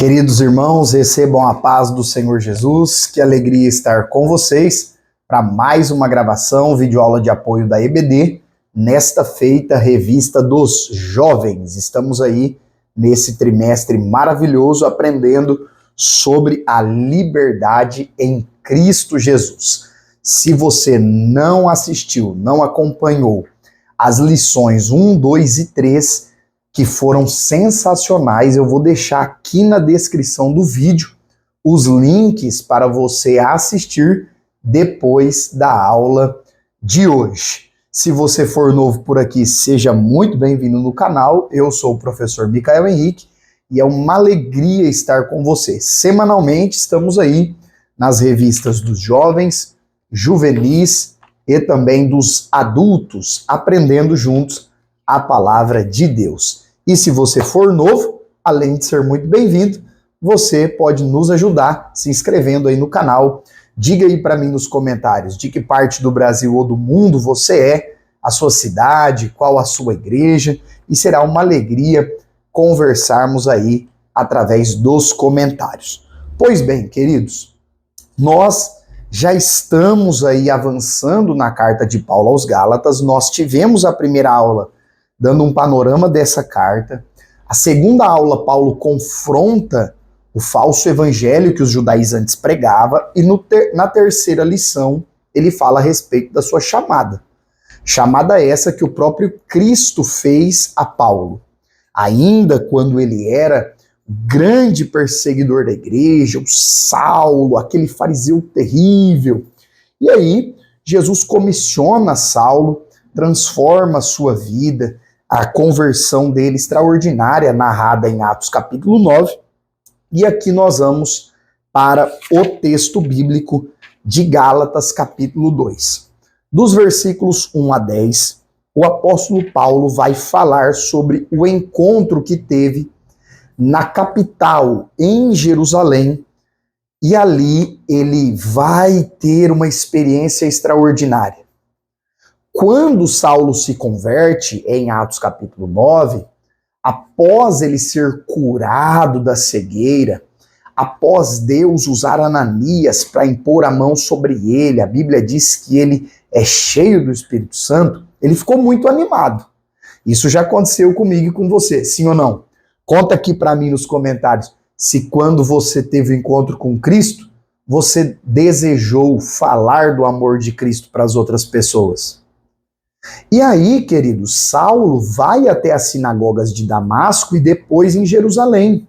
Queridos irmãos, recebam a paz do Senhor Jesus, que alegria estar com vocês para mais uma gravação, videoaula de apoio da EBD, nesta feita revista dos jovens. Estamos aí nesse trimestre maravilhoso aprendendo sobre a liberdade em Cristo Jesus. Se você não assistiu, não acompanhou as lições 1, 2 e 3, que foram sensacionais, eu vou deixar aqui na descrição do vídeo os links para você assistir depois da aula de hoje. Se você for novo por aqui, seja muito bem-vindo no canal. Eu sou o professor Micael Henrique e é uma alegria estar com você. Semanalmente estamos aí nas revistas dos jovens, juvenis e também dos adultos, aprendendo juntos a palavra de Deus. E se você for novo, além de ser muito bem-vindo, você pode nos ajudar se inscrevendo aí no canal. Diga aí para mim nos comentários de que parte do Brasil ou do mundo você é, a sua cidade, qual a sua igreja, e será uma alegria conversarmos aí através dos comentários. Pois bem, queridos, nós já estamos aí avançando na carta de Paulo aos Gálatas. Nós tivemos a primeira aula dando um panorama dessa carta. A segunda aula, Paulo confronta o falso evangelho que os judaizantes pregavam, e na terceira lição ele fala a respeito da sua chamada. Chamada essa que o próprio Cristo fez a Paulo. Ainda quando ele era o grande perseguidor da igreja, o Saulo, aquele fariseu terrível. E aí Jesus comissiona Saulo, transforma a sua vida, a conversão dele extraordinária, narrada em Atos capítulo 9. E aqui nós vamos para o texto bíblico de Gálatas capítulo 2. Dos versículos 1 a 10, o apóstolo Paulo vai falar sobre o encontro que teve na capital, em Jerusalém, e ali ele vai ter uma experiência extraordinária. Quando Saulo se converte, em Atos capítulo 9, após ele ser curado da cegueira, após Deus usar Ananias para impor a mão sobre ele, a Bíblia diz que ele é cheio do Espírito Santo, ele ficou muito animado. Isso já aconteceu comigo e com você, sim ou não? Conta aqui para mim nos comentários se quando você teve o encontro com Cristo, você desejou falar do amor de Cristo para as outras pessoas. E aí, querido, Saulo vai até as sinagogas de Damasco e depois em Jerusalém.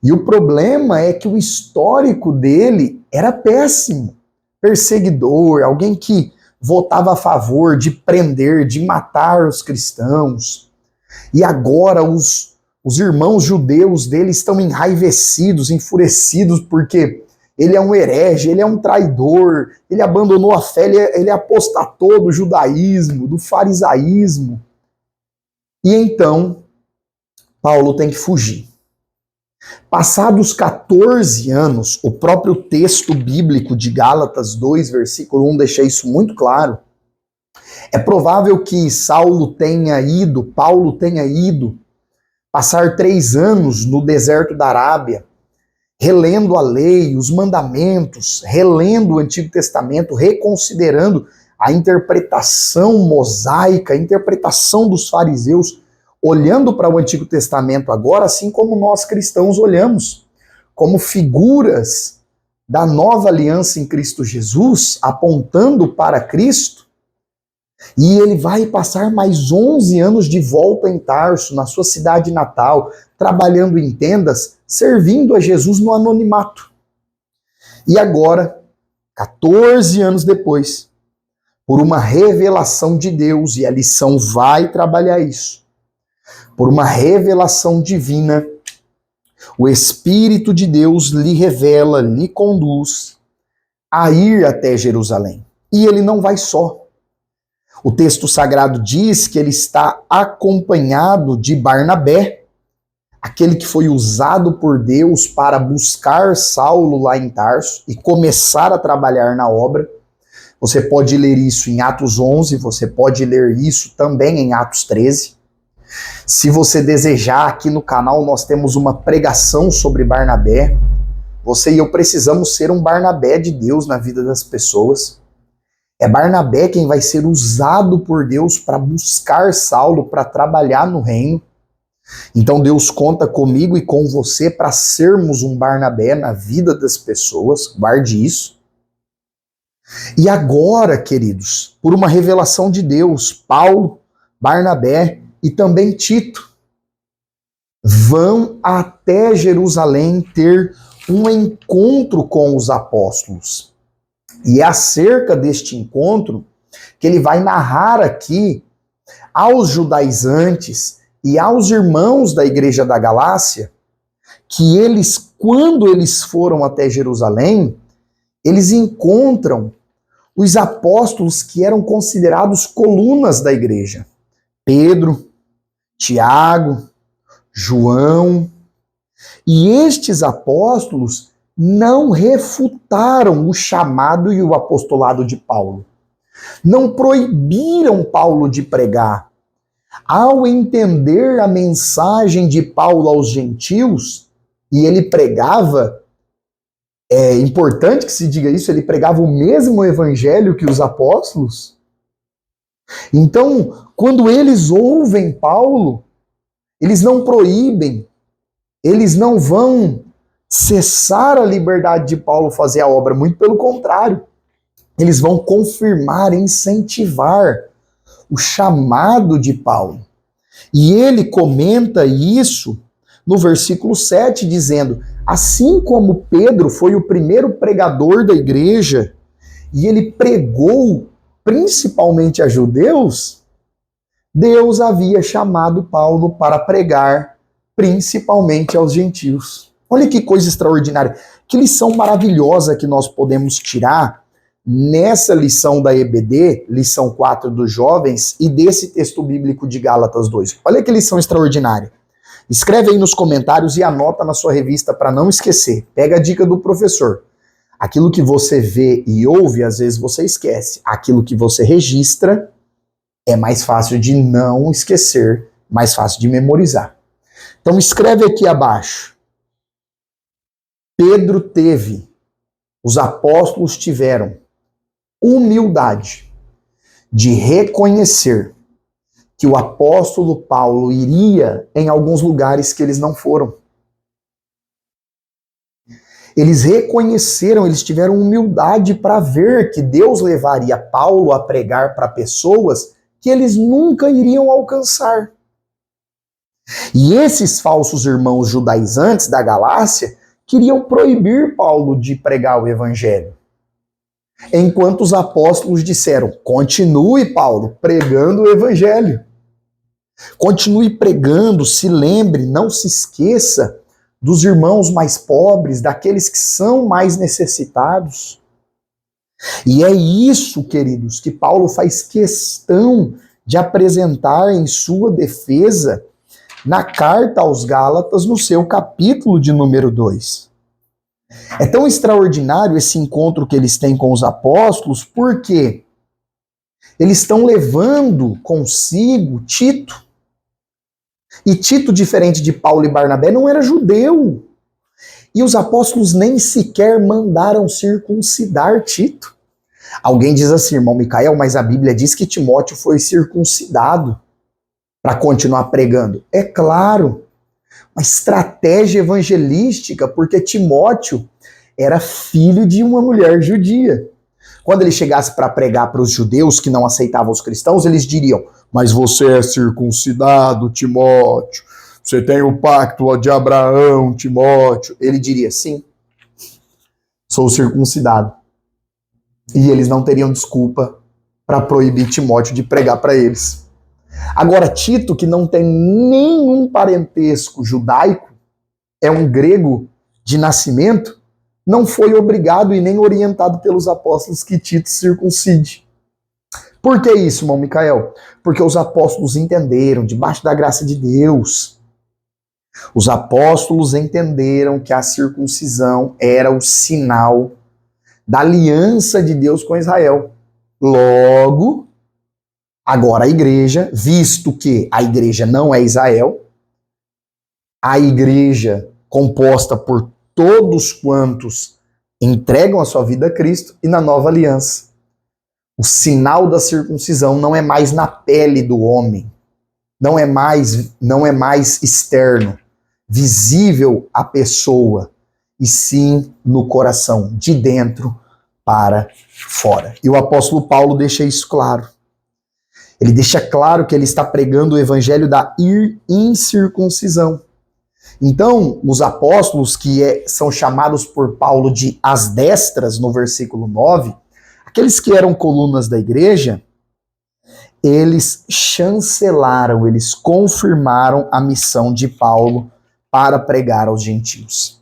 E o problema é que o histórico dele era péssimo. Perseguidor, alguém que votava a favor de prender, de matar os cristãos. E agora os irmãos judeus dele estão enraivecidos, enfurecidos, porque ele é um herege, ele é um traidor, ele abandonou a fé, ele apostatou do judaísmo, do farisaísmo. E então, Paulo tem que fugir. Passados 14 anos, o próprio texto bíblico de Gálatas 2, versículo 1, deixa isso muito claro. É provável que Paulo tenha ido passar 3 anos no deserto da Arábia, relendo a lei, os mandamentos, relendo o Antigo Testamento, reconsiderando a interpretação mosaica, a interpretação dos fariseus, olhando para o Antigo Testamento agora, assim como nós cristãos olhamos, como figuras da nova aliança em Cristo Jesus, apontando para Cristo. E ele vai passar mais 11 anos de volta em Tarso, na sua cidade natal, trabalhando em tendas, servindo a Jesus no anonimato. E agora, 14 anos depois, por uma revelação de Deus, e a lição vai trabalhar isso, por uma revelação divina, o Espírito de Deus lhe revela, lhe conduz a ir até Jerusalém. E ele não vai só. O texto sagrado diz que ele está acompanhado de Barnabé, aquele que foi usado por Deus para buscar Saulo lá em Tarso e começar a trabalhar na obra. Você pode ler isso em Atos 11, você pode ler isso também em Atos 13. Se você desejar, aqui no canal nós temos uma pregação sobre Barnabé. Você e eu precisamos ser um Barnabé de Deus na vida das pessoas. É Barnabé quem vai ser usado por Deus para buscar Saulo, para trabalhar no reino. Então Deus conta comigo e com você para sermos um Barnabé na vida das pessoas. Guarde isso. E agora, queridos, por uma revelação de Deus, Paulo, Barnabé e também Tito vão até Jerusalém ter um encontro com os apóstolos. E é acerca deste encontro que ele vai narrar aqui aos judaizantes e aos irmãos da igreja da Galácia que eles, quando eles foram até Jerusalém, eles encontram os apóstolos que eram considerados colunas da igreja. Pedro, Tiago, João. E estes apóstolos não refutaram o chamado e o apostolado de Paulo. Não proibiram Paulo de pregar. Ao entender a mensagem de Paulo aos gentios, e ele pregava, é importante que se diga isso, ele pregava o mesmo evangelho que os apóstolos. Então, quando eles ouvem Paulo, eles não proíbem, eles não vão cessar a liberdade de Paulo fazer a obra, muito pelo contrário. Eles vão confirmar, incentivar o chamado de Paulo. E ele comenta isso no versículo 7, dizendo: assim como Pedro foi o primeiro pregador da igreja, e ele pregou principalmente a judeus, Deus havia chamado Paulo para pregar principalmente aos gentios. Olha que coisa extraordinária, que lição maravilhosa que nós podemos tirar nessa lição da EBD, lição 4 dos jovens, e desse texto bíblico de Gálatas 2. Olha que lição extraordinária. Escreve aí nos comentários e anota na sua revista para não esquecer. Pega a dica do professor. Aquilo que você vê e ouve, às vezes você esquece. Aquilo que você registra é mais fácil de não esquecer, mais fácil de memorizar. Então escreve aqui abaixo. Pedro teve, os apóstolos tiveram humildade de reconhecer que o apóstolo Paulo iria em alguns lugares que eles não foram. Eles reconheceram, eles tiveram humildade para ver que Deus levaria Paulo a pregar para pessoas que eles nunca iriam alcançar. E esses falsos irmãos judaizantes da Galácia queriam proibir Paulo de pregar o evangelho. Enquanto os apóstolos disseram: continue, Paulo, pregando o evangelho. Continue pregando, se lembre, não se esqueça dos irmãos mais pobres, daqueles que são mais necessitados. E é isso, queridos, que Paulo faz questão de apresentar em sua defesa na carta aos Gálatas, no seu capítulo de número 2. É tão extraordinário esse encontro que eles têm com os apóstolos, porque eles estão levando consigo Tito. E Tito, diferente de Paulo e Barnabé, não era judeu. E os apóstolos nem sequer mandaram circuncidar Tito. Alguém diz assim: irmão Micael, mas a Bíblia diz que Timóteo foi circuncidado para continuar pregando. É claro, uma estratégia evangelística, porque Timóteo era filho de uma mulher judia. Quando ele chegasse para pregar para os judeus que não aceitavam os cristãos, eles diriam: mas você é circuncidado, Timóteo. Você tem o pacto de Abraão, Timóteo. Ele diria: sim, sou circuncidado. E eles não teriam desculpa para proibir Timóteo de pregar para eles. Agora, Tito, que não tem nenhum parentesco judaico, é um grego de nascimento, não foi obrigado e nem orientado pelos apóstolos que Tito circuncide. Por que isso, irmão Micael? Porque os apóstolos entenderam, debaixo da graça de Deus, os apóstolos entenderam que a circuncisão era o sinal da aliança de Deus com Israel. Logo, Agora a igreja, visto que a igreja não é Israel, a igreja composta por todos quantos entregam a sua vida a Cristo, e na nova aliança, o sinal da circuncisão não é mais na pele do homem, não é mais externo, visível à pessoa, e sim no coração, de dentro para fora. E o apóstolo Paulo deixa isso claro. Ele deixa claro que ele está pregando o evangelho da incircuncisão. Então, os apóstolos, que são chamados por Paulo de as destras, no versículo 9, aqueles que eram colunas da igreja, eles chancelaram, eles confirmaram a missão de Paulo para pregar aos gentios.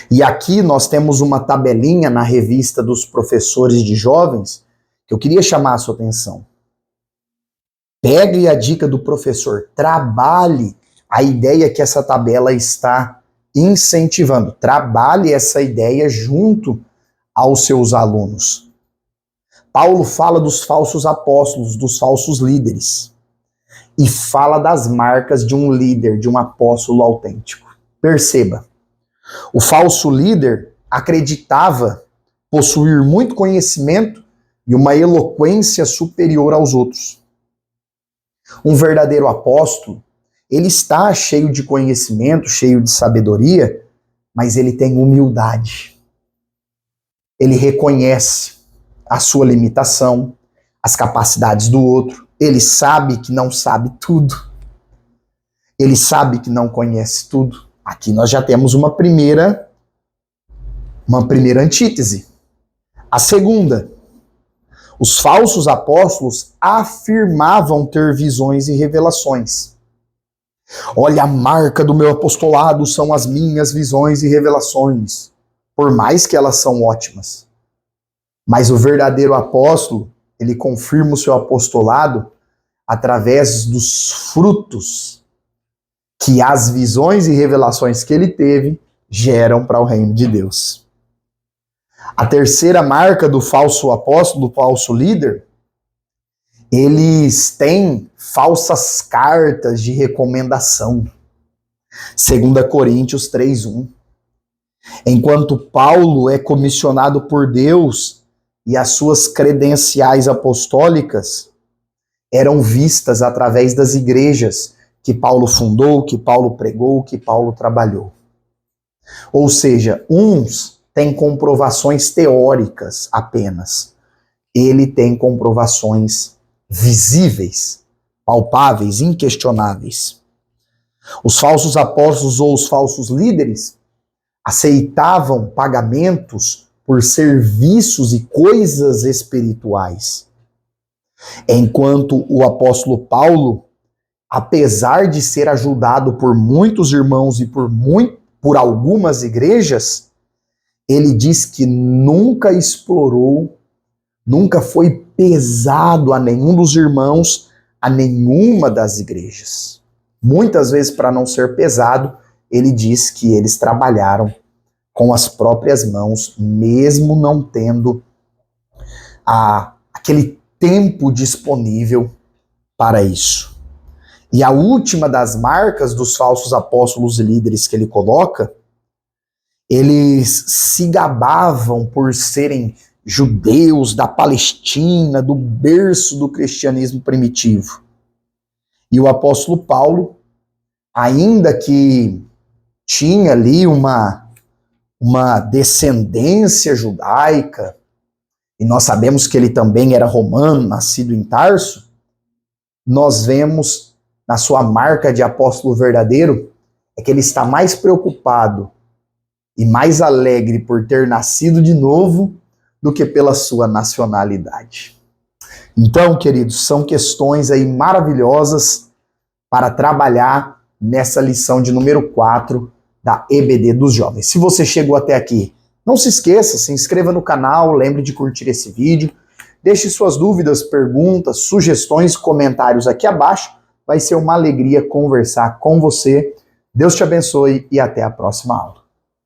E aqui nós temos uma tabelinha na revista dos professores de jovens que eu queria chamar a sua atenção. Pegue a dica do professor, trabalhe a ideia que essa tabela está incentivando. Trabalhe essa ideia junto aos seus alunos. Paulo fala dos falsos apóstolos, dos falsos líderes. E fala das marcas de um líder, de um apóstolo autêntico. Perceba, o falso líder acreditava possuir muito conhecimento e uma eloquência superior aos outros. Um verdadeiro apóstolo, ele está cheio de conhecimento, cheio de sabedoria, mas ele tem humildade. Ele reconhece a sua limitação, as capacidades do outro. Ele sabe que não sabe tudo. Ele sabe que não conhece tudo. Aqui nós já temos uma primeira antítese. A segunda, os falsos apóstolos afirmavam ter visões e revelações. Olha, a marca do meu apostolado são as minhas visões e revelações, por mais que elas são ótimas. Mas o verdadeiro apóstolo, ele confirma o seu apostolado através dos frutos que as visões e revelações que ele teve geram para o reino de Deus. A terceira marca do falso apóstolo, do falso líder, eles têm falsas cartas de recomendação. 2 Coríntios 3:1. Enquanto Paulo é comissionado por Deus e as suas credenciais apostólicas eram vistas através das igrejas que Paulo fundou, que Paulo pregou, que Paulo trabalhou. Ou seja, uns têm comprovações teóricas apenas. Ele tem comprovações visíveis, palpáveis, inquestionáveis. Os falsos apóstolos ou os falsos líderes aceitavam pagamentos por serviços e coisas espirituais. Enquanto o apóstolo Paulo, apesar de ser ajudado por muitos irmãos e por algumas igrejas, ele diz que nunca explorou, nunca foi pesado a nenhum dos irmãos, a nenhuma das igrejas. Muitas vezes, para não ser pesado, ele diz que eles trabalharam com as próprias mãos, mesmo não tendo aquele tempo disponível para isso. E a última das marcas dos falsos apóstolos e líderes que ele coloca, eles se gabavam por serem judeus da Palestina, do berço do cristianismo primitivo. E o apóstolo Paulo, ainda que tinha ali uma descendência judaica, e nós sabemos que ele também era romano, nascido em Tarso, nós vemos na sua marca de apóstolo verdadeiro, é que ele está mais preocupado e mais alegre por ter nascido de novo do que pela sua nacionalidade. Então, queridos, são questões aí maravilhosas para trabalhar nessa lição de número 4 da EBD dos Jovens. Se você chegou até aqui, não se esqueça, se inscreva no canal, lembre de curtir esse vídeo, deixe suas dúvidas, perguntas, sugestões, comentários aqui abaixo. Vai ser uma alegria conversar com você. Deus te abençoe e até a próxima aula.